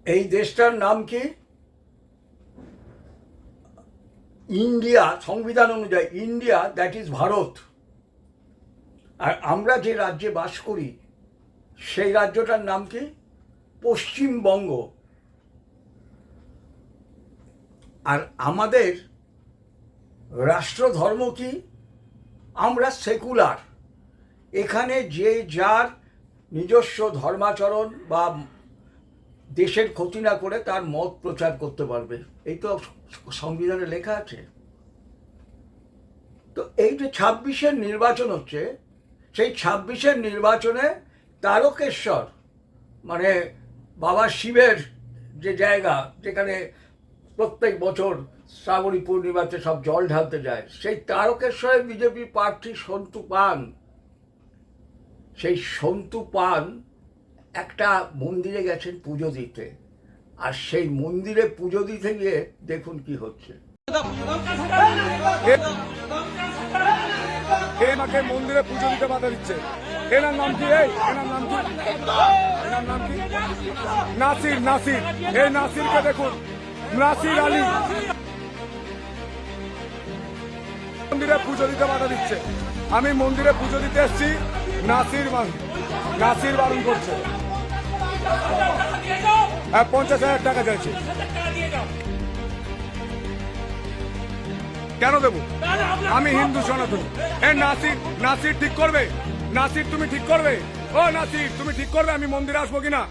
এই দেশটার নাম কি? ইন্ডিয়া। সংবিধান অনুযায়ী ইন্ডিয়া, দ্যাট ইজ ভারত। আর আমরা যে রাজ্যে বাস করি সেই রাজ্যটার নাম কি? পশ্চিমবঙ্গ। আর আমাদের রাষ্ট্রধর্ম কি? আমরা সেকুলার। এখানে যে যার নিজস্ব ধর্মাচরণ বা দেশের ক্ষতি না করে তার মত প্রচার করতে পারবে, এই তো সংবিধানে লেখা আছে। তো এই যে 26-এর নির্বাচন হচ্ছে, সেই 26-এর নির্বাচনে তারকেশ্বর মানে বাবা শিবের যে জায়গা, যেখানে প্রত্যেক বছর শ্রাবণী পূর্ণিমাতে সব জল ঢালতে যায়, সেই তারকেশ্বরে বিজেপি প্রার্থী সন্তু পান, সেই সন্তু পান একটা মন্দিরে গেছেন পুজো দিতে। আর সেই মন্দিরে পুজো দিতে গিয়ে দেখুন কি হচ্ছে। আমাকে মন্দিরে পুজো দিতে বাধা দিচ্ছে। এনার নাম কি? এনার নাম কি? এনার নাম কি? নাসির। নাসির, এই নাসিরকে দেখুন, নাসির আলী মন্দিরে পুজো দিতে বাধা দিচ্ছে। আমি মন্দিরে পুজো দিতে এসেছি, নাসির বারণ করছে। 50,000 টাকা চাইছে। কেন দেবো? আমি হিন্দু সনাতনী। নাসির ঠিক করবে? নাসির তুমি ঠিক করবে? ও নাসির তুমি ঠিক করবে আমি মন্দিরে আসবো কিনা?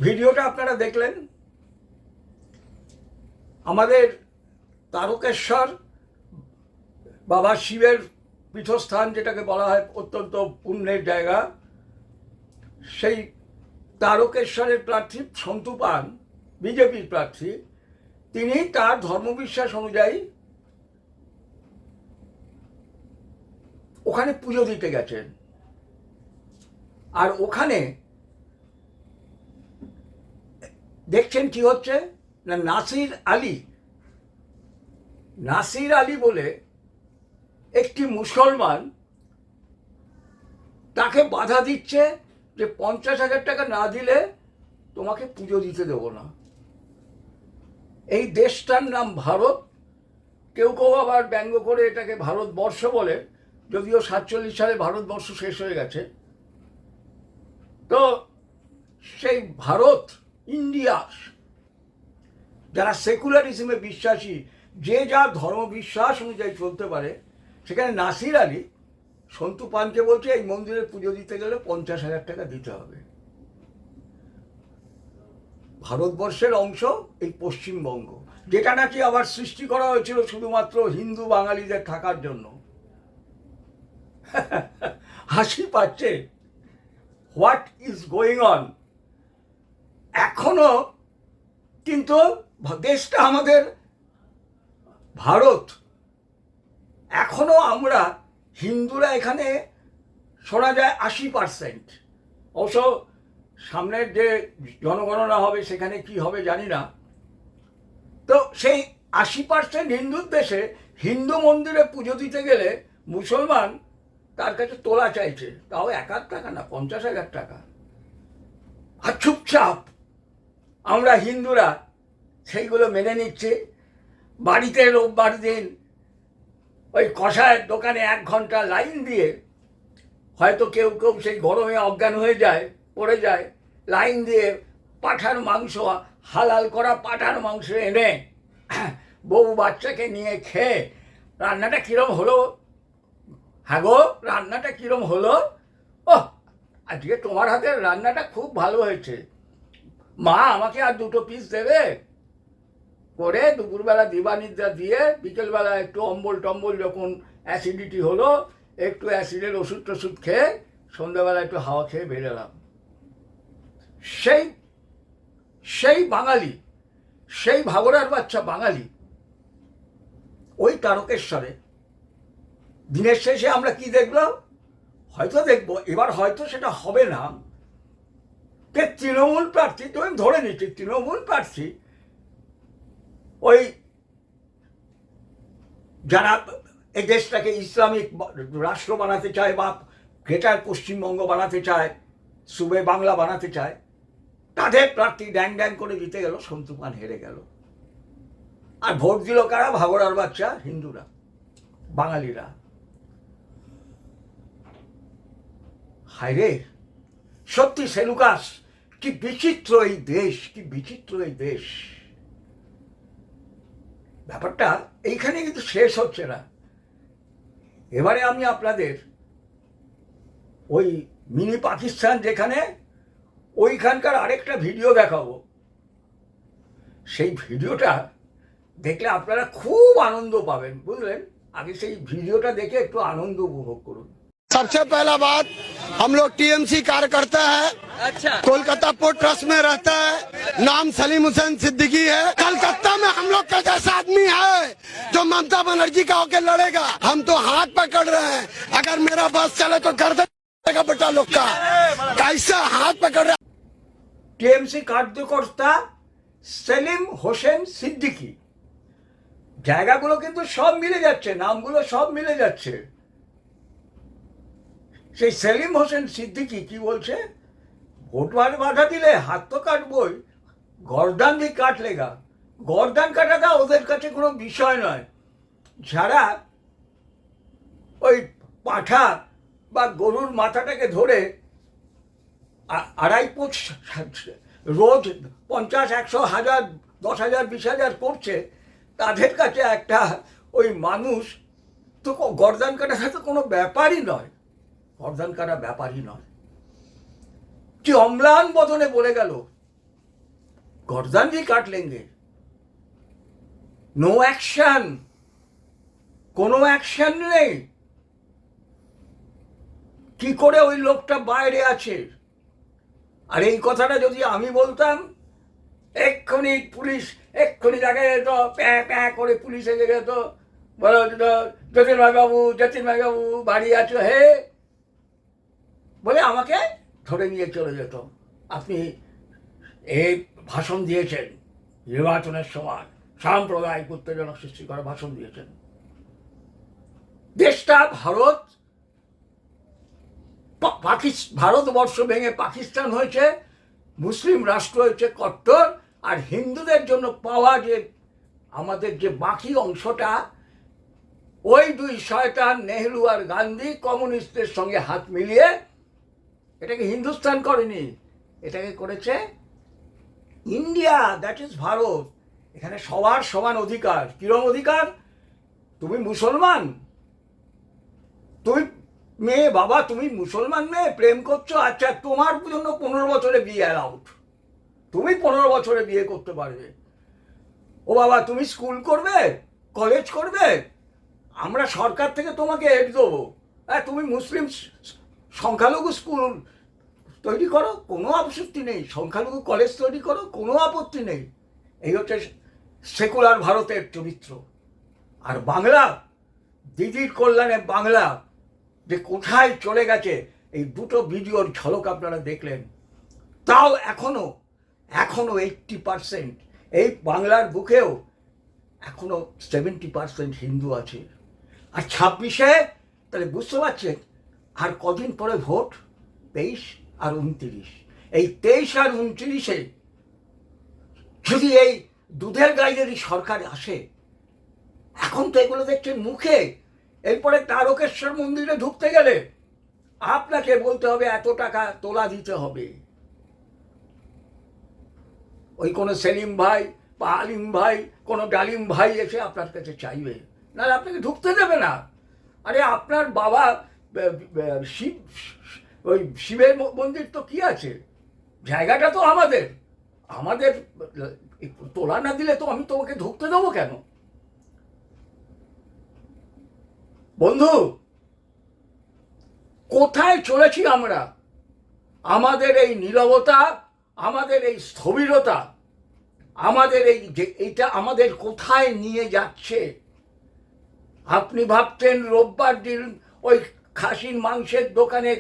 ভিডিওটা আপনারা দেখলেন। আমাদের তারকেশ্বর বাবা শিবের পীঠস্থান, যেটাকে বলা হয় অত্যন্ত পুণ্যের জায়গা, সেই তারকেশ্বরের প্রার্থী সন্তু পান, বিজেপির প্রার্থী, তিনি তার ধর্মবিশ্বাস অনুযায়ী ওখানে পুজো দিতে গেছেন। আর ওখানে দেখছেন কি হচ্ছে না, নাসির আলী বলে একটি মুসলমান তাকে বাধা দিচ্ছে যে 50,000 টাকা না দিলে তোমাকে পুজো দিতে দেবো না। এই দেশটার নাম ভারত। কেউ কেউ আবার ব্যঙ্গ করে এটাকে ভারতবর্ষ বলে, যদিও 47 সালে ভারতবর্ষ শেষ হয়ে গেছে। তো সেই ভারত, ইন্ডিয়া, যারা সেকুলারিজমে বিশ্বাসী, যে যার ধর্ম বিশ্বাস অনুযায়ী চলতে পারে, সেখানে নাসির আলী সন্তু পানকে বলছে এই মন্দিরে পুজো দিতে গেলে 50,000 টাকা দিতে হবে। ভারতবর্ষের অংশ এই পশ্চিমবঙ্গ, যেটা নাকি আবার সৃষ্টি করা হয়েছিল শুধুমাত্র হিন্দু বাঙালিদের থাকার জন্য। হাসি পাচ্ছে। What is going on? এখনো কিন্তু দেশটা আমাদের ভারত। এখনো আমরা হিন্দুরা এখানে শোনা যায় 80%। অবশ্য সামনের যে জনগণনা হবে সেখানে কি হবে জানি না। তো সেই 80% হিন্দুর দেশে হিন্দু মন্দিরে পুজো দিতে গেলে মুসলমান তার কাছে তোলা চাইছে, তাও 1,000 টাকা না, 50,000 টাকা। আর চুপচাপ আমরা হিন্দুরা সেইগুলো মেনে নিচ্ছি। বাড়িতে রোববার দিন ওই কষায়ের দোকানে 1 ঘন্টা লাইন দিয়ে, হয়তো কেউ কেউ সেই গরমে অজ্ঞান হয়ে যায়, পড়ে যায়, লাইন দিয়ে পাঁঠার মাংস, হালাল করা পাঁঠার মাংস এনে বউ বাচ্চাকে নিয়ে খেয়ে, রান্নাটা কিরম হলো? হ্যাঁ গো, রান্নাটা কিরম হলো? ও আজকে তোমার হাতের রান্নাটা খুব ভালো হয়েছে, মা আমাকে আর 2 পিস দেবে? করে দুপুরবেলা দিবানিদ্রা দিয়ে বিকেলবেলা একটু অম্বল টম্বল যখন অ্যাসিডিটি হলো, একটু অ্যাসিডের ওষুধ টষুধ খেয়ে সন্ধ্যাবেলা একটু হাওয়া খেয়ে বেরোলাম। সেই বাঙালি, সেই ভাগরার বাচ্চা বাঙালি ওই তারকেশ্বরে দিনের শেষে আমরা কি দেখলাম? হয়তো দেখবো এবার, হয়তো সেটা হবে না, যে তৃণমূল প্রার্থী, তো আমি ধরে নিচ্ছি তৃণমূল প্রার্থী ওই যারা এই দেশটাকে ইসলামিক রাষ্ট্র বানাতে চায় বা গ্রেটার পশ্চিমবঙ্গ বানাতে চায়, সুবে বাংলা বানাতে চায়, তাদের প্রার্থী ড্যাং ড্যাং করে জিতে গেল, সন্তু পান হেরে গেল। আর ভোট দিল কারা? ভাগড়ার বাচ্চা হিন্দুরা, বাঙালিরা। হায় রে, সত্যি সেলুকাস, কি বিচিত্র এই দেশ, কি বিচিত্র এই দেশ। ব্যাপারটা এইখানে কিন্তু শেষ হচ্ছে না। এবারে আমি আপনাদের ওই মিনি পাকিস্তান যেখানে, ওইখানকার আরেকটা ভিডিও দেখাবো। সেই ভিডিওটা দেখলে আপনারা খুব আনন্দ পাবেন, বুঝলেন? আগে সেই ভিডিওটা দেখে একটু আনন্দ উপভোগ করুন। सबसे पहला बात, हम लोग टीएमसी कार्यकर्ता है। अच्छा, कोलकाता पोर्ट ट्रस्ट में रहता है। नाम सलीम हुसैन सिद्दीकी है। कलकत्ता में हम लोग का जैसा आदमी है जो ममता बनर्जी का होकर लड़ेगा। हम तो हाथ पकड़ रहे हैं, अगर मेरा बस चले तो कर देगा बेटा लोग का। कैसा हाथ पकड़ रहे। টিএমসি কার্যকর্তা সেলিম হোসেন সিদ্দিকী, জায়গাগুলো কিন্তু সব মিলে যাচ্ছে, নামগুলো সব মিলে যাচ্ছে। সেই সেলিম হোসেন সিদ্দিকী কি বলছে? ভোট বাধা দিলে হাত তো কাটবই, গর্দান भी কাট লেগা। গর্দান কাটাটা ওদের কাছে কোনো বিষয় নয়। যারা ওই পাঠা বা গরুর মাথাটাকে ধরে 2.5 ফুট রোজ 50, 100, 1000, 10,000, 20,000 করছে, তাদের কাছে একটা ওই মানুষ তো গর্দান কাটাটা তো কোনো ব্যাপারই নয়, গর্দান কাটা ব্যাপারই নয়। কি অম্লান বদনে বলে গেল, গর্দান भी কাট লেঙ্গে। নো অ্যাকশন, কোনো অ্যাকশন নেই। কি করে ওই লোকটা বাইরে আছে? আর এই কথাটা যদি আমি বলতাম, এক্ষুনি পুলিশ, এক্ষুনি জায়গায় যেত, প্যাঁ প্যাঁ করে পুলিশ এসে যেত, বলো জ্যোতির্ময় বাবু বাড়ি আছো হে, বলে আমাকে ধরে নিয়ে চলে যেত। আপনি এই ভাষণ দিয়েছেন নির্বাচনের সময়, সাম্প্রদায়িক উত্তেজনা সৃষ্টি করা ভাষণ দিয়েছেন। দেশটা ভারত, ভারতবর্ষ ভেঙে পাকিস্তান হয়েছে, মুসলিম রাষ্ট্র হয়েছে কট্টর, আর হিন্দুদের জন্য পাওয়া যে আমাদের যে বাকি অংশটা, ওই দুই শয়তান নেহরু আর গান্ধী কমিউনিস্টদের সঙ্গে হাত মিলিয়ে এটাকে হিন্দুস্তান করেনি, এটাকে করেছে ইন্ডিয়া, দ্যাট ইজ ভারত। এখানে সবার সমান অধিকার। কিরম অধিকার? তুমি মুসলমান, তুমি মেয়ে, বাবা তুমি মুসলমান মেয়ে, প্রেম করছো, আচ্ছা তোমার জন্য 15 বছরে বিয়ে অ্যালাউড, তুমি 15 বছরে বিয়ে করতে পারবে। ও বাবা তুমি স্কুল করবে, কলেজ করবে, আমরা সরকার থেকে তোমাকে এড দেবো, তুমি মুসলিম সংখ্যালঘু স্কুল তৈরি করো, কোনো আপত্তি নেই, সংখ্যালঘু কলেজ তৈরি করো, কোনো আপত্তি নেই। এই হচ্ছে সেকুলার ভারতের চরিত্র। আর বাংলা, দিদির কল্যাণে বাংলা যে কোথায় চলে গেছে, এই দুটো ভিডিওর ঝলক আপনারা দেখলেন। তাও এখনো 80%, এই বাংলার বুকেও এখনো 70% হিন্দু আছে। আর 26-এ তাহলে বুঝতে পারছেন আর কদিন পরে ভোট, 23 আর 29। এই 23 আর 29-এ যদি এই দুধের গাইদেরই সরকার আসে, এখন তো এগুলো দেখছেন মুখে, এরপরে তারকেশ্বর মন্দিরে ঢুকতে গেলে আপনাকে বলতে হবে এত টাকা তোলা দিতে হবে। ওই কোনো সেলিম ভাই বা আলিম ভাই, কোনো ডালিম ভাই এসে আপনার কাছে চাইবে, নাহলে আপনাকে ঢুকতে দেবে না। আরে আপনার বাবা শিব, ওই শিবের মন্দির তো কি আছে, জায়গাটা তো আমাদের, আমাদের তোলা না দিলে তো আমি তোমাকে ঢুকতে দেবো কেন? বন্ধু, কোথায় চলেছি আমরা? আমাদের এই নীরবতা, আমাদের এই স্থবিরতা, আমাদের এই যে এটা আমাদের কোথায় নিয়ে যাচ্ছে? আপনি ভাবতেন রোববার দিন ওই খাসির মাংসের দোকানের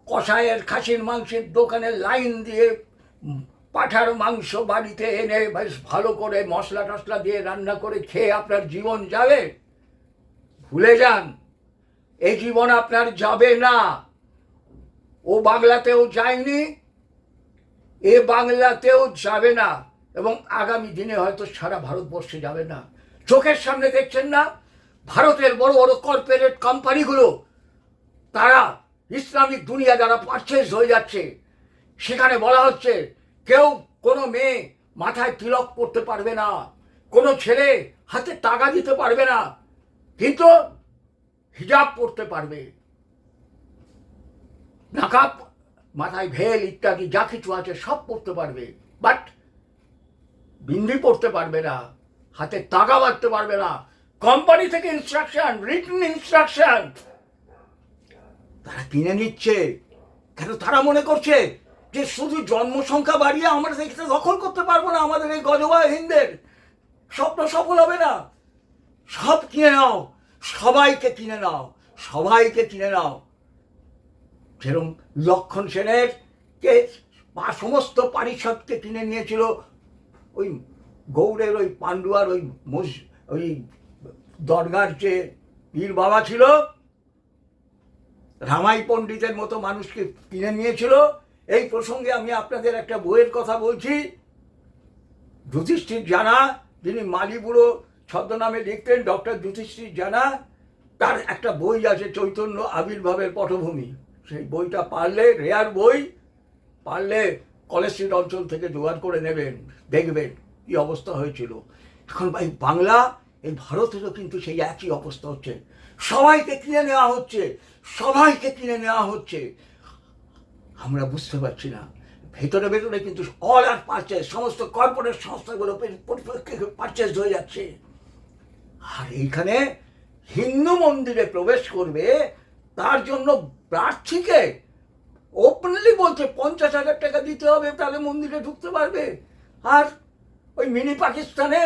কষায়ের খাসির মাংসের দোকানে লাইন দিয়ে পাঁঠার মাংস বাড়িতে এনে বেশ ভালো করে মশলা টশলা দিয়ে রান্না করে খেয়ে আপনার জীবন যাবে? ভুলে যান, এই জীবন আপনার যাবে না। ও বাংলাতেও যায়নি, এ বাংলাতেও যাবে না, এবং আগামী দিনে হয়তো সারা ভারতবর্ষে যাবে না। চোখের সামনে দেখছেন না, ভারতের বড় বড় কর্পোরেট কোম্পানিগুলো তারা ইসলামিক দুনিয়া যারা পারচেজ হয়ে যাচ্ছে, সেখানে বলা হচ্ছে কেউ কোনো মেয়ে মাথায় তিলক পরতে পারবে না, কোনো ছেলে হাতে টাকা দিতে পারবে না, কিন্তু হিজাব পরতে পারবে, নাকাব, মাথায় ভেল ইত্যাদি যা কিছু আছে সব পরতে পারবে, বাট বিন্দি পরতে পারবে না, হাতে টাকা বাঁধতে পারবে না। কোম্পানি থেকে ইনস্ট্রাকশন, রিটেন ইনস্ট্রাকশন তারা কিনে নিচ্ছে। কেন? তারা মনে করছে যে শুধু জন্মসংখ্যা বাড়িয়ে আমরা দেখতে দখল করতে পারবো না, আমাদের এই গজবা হিন্দের স্বপ্ন সফল হবে না। সব কিনে নাও, সবাইকে কিনে নাও, সবাইকে কিনে নাও। যেরকম লক্ষণ সেনের কে সমস্ত পারিষদকে কিনে নিয়েছিল ওই গৌড়ের ওই পান্ডুয়ার ওই দরগার যে পীর বাবা ছিল, রামাই পণ্ডিতের মতো মানুষকে কিনে নিয়েছিল। এই প্রসঙ্গে আমি আপনাদের একটা বইয়ের কথা বলছি। যুধিষ্ঠির জানা, যিনি মালিবুড়ো ছদ্মনামে লিখতেন, ডক্টর যুধিষ্ঠির জানা, তার একটা বই আছে চৈতন্য আবির্ভাবের পটভূমি। সেই বইটা পারলে, রেয়ার বই, পারলে কলেজ স্ট্রিট অঞ্চল থেকে জোগাড় করে নেবেন, দেখবেন কি অবস্থা হয়েছিল। এখন ভাই বাংলা, এই ভারতেরও কিন্তু সেই একই অবস্থা হচ্ছে। সবাইকে কিনে নেওয়া হচ্ছে, সবাইকে কিনে নেওয়া হচ্ছে। আমরা বুঝতে পারছি না, ভেতরে ভেতরে কিন্তু অল আর পারচেজ, সমস্ত কর্পোরেট সংস্থাগুলো পারচেজ হয়ে যাচ্ছে। আর এইখানে হিন্দু মন্দিরে প্রবেশ করবে, তার জন্য প্রার্থীকে ওপেনলি বলছে 50,000 টাকা দিতে হবে, তাহলে মন্দিরে ঢুকতে পারবে। আর ওই মিনি পাকিস্তানে,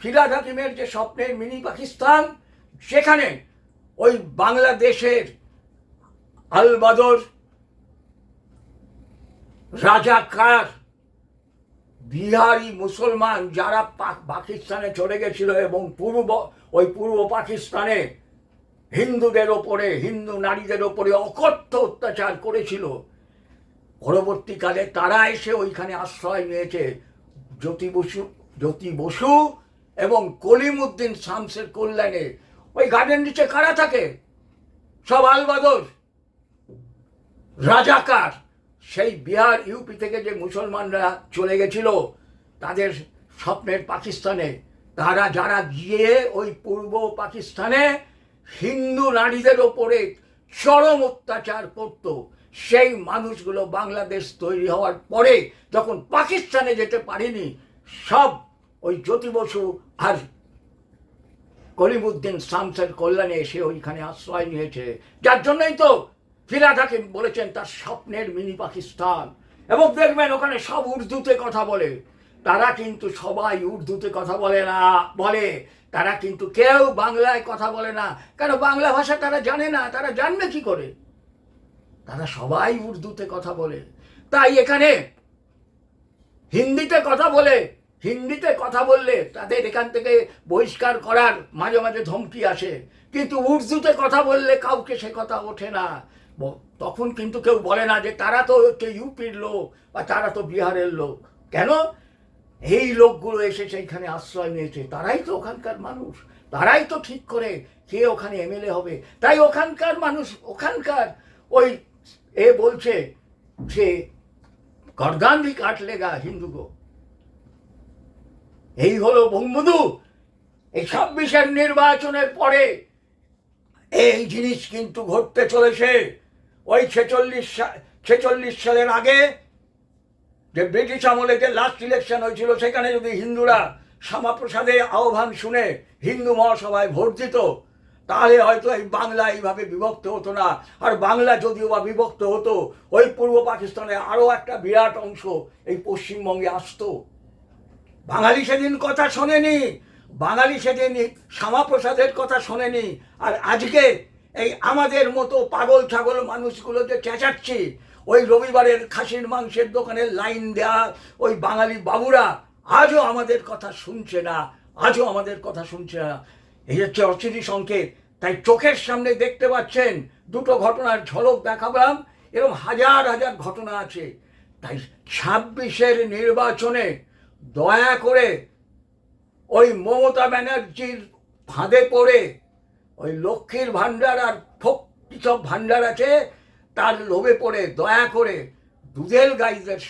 ফিরাদ হাকিমের যে স্বপ্নের মিনি পাকিস্তান, সেখানে ওই বাংলাদেশের আলবাদর, রাজাকার, বিহারি মুসলমান যারা পাকিস্তানে চলে গেছিল এবং পূর্ব পাকিস্তানে হিন্দুদের ওপরে, হিন্দু নারীদের ওপরে অকথ্য অত্যাচার করেছিল, পরবর্তীকালে তারা এসে ওইখানে আশ্রয় নিয়েছে। জ্যোতি বসু এবং কলিমুদ্দিন শামসের কল্যাণে ওই গার্ডেন নিচে কারা থাকে? সব আলবাদর, রাজাকার। সেই বিহার, ইউপি থেকে যে মুসলমানরা চলে গেছিল তাদের স্বপ্নের পাকিস্তানে, তারা যারা গিয়ে ওই পূর্ব পাকিস্তানে হিন্দু নারীদের ওপরে চরম অত্যাচার করত, সেই মানুষগুলো বাংলাদেশ তৈরি হওয়ার পরে যখন পাকিস্তানে যেতে পারেনি, সব ওই জ্যোতি বসু আর কলিমুদ্দিন শামসের কল্যাণে এসে ওইখানে আশ্রয় নিয়েছে। যার জন্যই তো ফিরাদ হাকিম বলেছেন তার স্বপ্নের মিনি পাকিস্তান। এবং দেখবেন ওখানে সব উর্দুতে কথা বলে। তারা কিন্তু সবাই উর্দুতে কথা বলে না, তারা কিন্তু কেউ বাংলায় কথা বলে না। কেন? বাংলা ভাষা তারা জানে না, তারা জানবে কি করে? তারা সবাই উর্দুতে কথা বলে। তাই এখানে হিন্দিতে কথা বললে তাদের এখান থেকে বহিষ্কার করার মাঝে মাঝে ধমকি আসে, কিন্তু উর্দুতে কথা বললে কাউকে সে কথা ওঠে না। তখন কিন্তু কেউ বলে না যে তারা তো হচ্ছে ইউপির লোক বা তারা তো বিহারের লোক। কেন? এই লোকগুলো এসে সেইখানে আশ্রয় নিয়েছে, তারাই তো ওখানকার মানুষ, তারাই তো ঠিক করে কে ওখানে এমএলএ হবে। তাই ওখানকার মানুষ, ওখানকার ওই বলছে যে गर्दन भी काट लेगा हिंदू को। এই হলো বঙ্গবন্ধু। এই 26-এর নির্বাচনের পরে এই জিনিস কিন্তু ঘটতে চলেছে। ওই 46 সালের আগে যে ব্রিটিশ আমলে যে লাস্ট ইলেকশন হয়েছিল, সেখানে যদি হিন্দুরা শ্যামাপ্রসাদের আহ্বান শুনে হিন্দু মহাসভায় ভোট দিত, তাহলে হয়তো এই বাংলা এইভাবে বিভক্ত হতো না। আর বাংলা যদিও বা বিভক্ত হতো, ওই পূর্ব পাকিস্তানে আরও একটা বিরাট অংশ এই পশ্চিমবঙ্গে আসতো। বাঙালি সেদিন কথা শোনেনি, বাঙালি সেদিন শ্যামাপ্রসাদের কথা শোনেনি। আর আজকে এই আমাদের মতো পাগল ছাগল মানুষগুলো যে চেঁচাচ্ছি, ওই রবিবারের খাসির মাংসের দোকানে লাইন দেয়া ওই বাঙালি বাবুরা আজও আমাদের কথা শুনছে না, আজও আমাদের কথা শুনছে না। এই হচ্ছে অচিরি সংকেত। তাই চোখের সামনে দেখতে পাচ্ছেন, দুটো ঘটনার ঝলক দেখালাম, এরকম হাজার হাজার ঘটনা আছে। তাই 26-এর নির্বাচনে দয়া করে ওই মমতা ব্যানার্জির ফাঁদে পড়ে ওই লক্ষ্মীর ভাণ্ডার আর কি সব ভাণ্ডার আছে তার লোভে পড়ে দয়া করে দুধেল গাইদের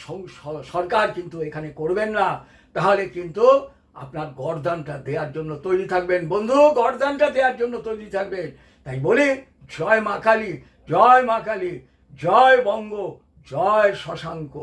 সরকার কিন্তু এখানে করবেন না। তাহলে কিন্তু আপনার গর্দানটা দেওয়ার জন্য তৈরি থাকবেন বন্ধু, গর্দানটা দেওয়ার জন্য তৈরি থাকবেন। তাই বলি, জয় মা কালী, জয় মা কালী, জয় বঙ্গ, জয় শশাঙ্ক।